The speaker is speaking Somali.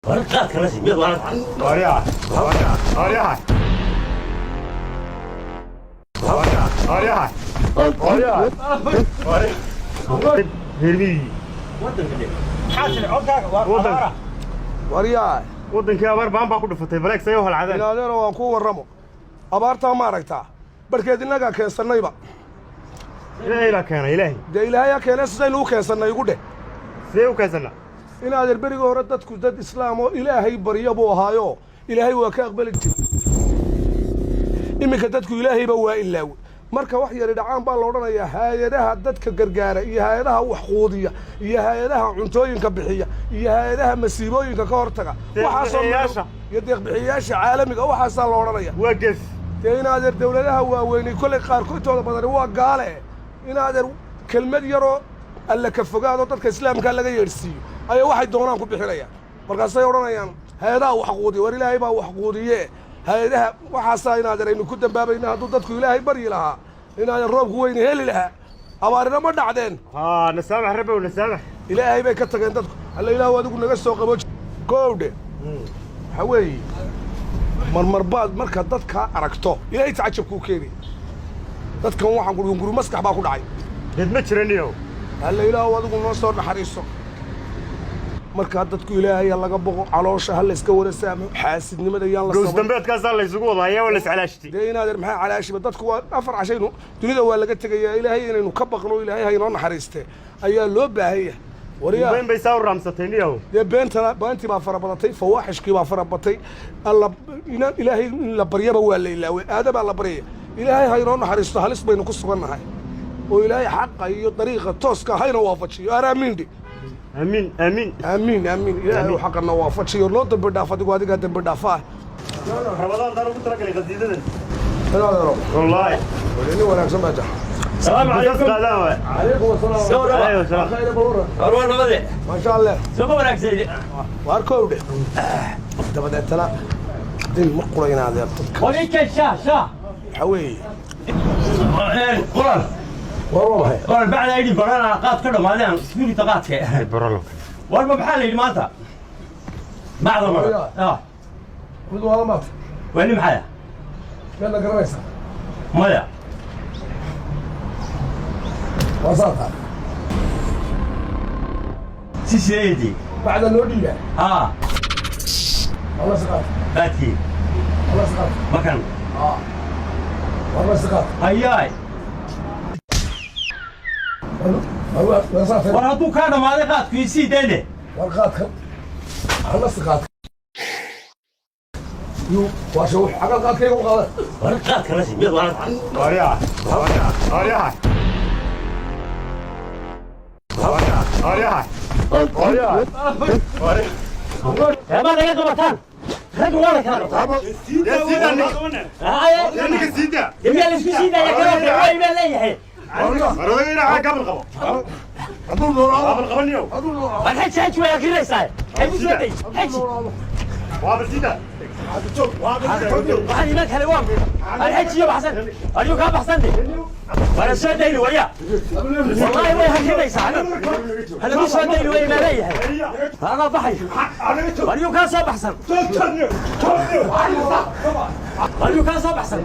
ورقات كراسي مية ورقات وريا وريا وريا وريا وريا هربي حاسن عودك ودن waryahay wadankii abaar baan baa ku dhufatay baleeg sayo hal cadaan ilaalina waan ku warramo abaartaa ma aragtaa barkeed innagaa keensannayba ilaahay baa keenay ilaahay dee ilaahayaa keenay sidaynu u keensannay igu dheh sidee u keensanaa inaad erberiga hore dadku dad islaam oo ilaahay barya buu ahaayo ilaahay waa ka aqbali jiray iminka dadku ilaahayba waa ilaawe marka wax yari dhacaan baa la odhanayaa hay-adaha dadka gargaara iyo hay-adaha wax quudiya iyo hay-adaha cuntooyinka bixiya iyo hay-adaha masiibooyinka ka hortaga waxaasoo iyo deeqbixiyayaasha caalamiga waxaasaa la odhanaya waa ges dee inaadeer dawladaha waaweynay kollay qaarkood intooda badani waa gaale inaadeer kelmad yaroo alla ka fogaadoo dadka islaamkaa laga yeedhsiiyo ayaa waxay doonaan ku bixinayaan markaasay odhanayaan hay-adaha wax quudiya war ilaahay baa wax quudiye hay-adaha waxaasaa inaadeer aynu ku dambaabayna hadduu dadku ilaahay baryi lahaa inaadeer roobku weyna heli lahaa abaarina ma dhacdeen haa nasaamax rabbow nasaamax ilaahay bay ka tageen dadku alla ilaahu adigu naga soo qabo koowdhe waxaa weeye marmarbaad marka dadka aragto ilaahay tacajab kuu keenay dadkan waxaan guri maskax baa ku dhacay dad ma jiraniyo alla ilaahu adigu noo soo naxariiso markaa dadku ilaahay laga boqo caloosha ha la iska wada saamo xaasidnimada yaan la goos dambeedkaasaa la isugu wadaa ayaa la iscalaashtay dee inaadeer maxaa calaashiba dadku waa afar cashaynu dunida waa laga tegayaa ilaahay inaynu ka baqno ilaahay haynoo naxariistee ayaa loo baahanya been bay saa u raamsatay niyow dee beentii baa fara badatay fawaaxishkii baa fara batay alla ilaahay in la baryaba waa la ilaaway aadabaa la baryaya ilaahay haynoo naxariisto halis baynu ku sugannahay oo ilaahay xaqa iyo dariiqa tooska hayna waafajiyo aaraamiindhi amiin amiin amiin amiin ilaahay xaqana waafajiyo noo dambi dhaaf adigu adigaa dambi dhaafaa ramadaan daan ugu talagalay qasiidadan salaam wallaahi walaani wanaagsan baa jax السلام عليكم عليكم السلام خير بورا أروان ماذا ما شاء الله سوف وراك سيدي واركوده بدأت لا دين مقرين هذا يرتب وليك شاه حوي قرن والله قرن بعد أيدي برانا عقاد كده مالين سكولي تقاط برالو والما بحالي اللي مالته بعد مرة خذوا هذا مات وين محايا يلا قريسة ماذا وسطها سيدي بعد النودية والله سقط باتي والله سقط مكان والله سقط هياي والله وسط ورهدو كان مالي قاد كيسي ديني والقات والله سقط يو واشوح حق القات كيف وقال ورقات كراسي مية ورقات وريا وريا وريا وريا يا ما لقيت مكان رجل ولا كان يا سيدي انك سيدي يبي اللي سيدا يا كلام يا ما ليه رضينا على قبل قبل أدور نور قبل قبل اليوم الحين شايف شويه كذا صاير حيجي وابل سيدي waxaan iman kale waan alxajiyo baxsan ayuu ka baxsantay wala soo dayni waya wallahi way hakidaysaa hada ku soo dayni way maleeyahay hada baxay ayuu ka soo baxsan ayuu ka soo baxsan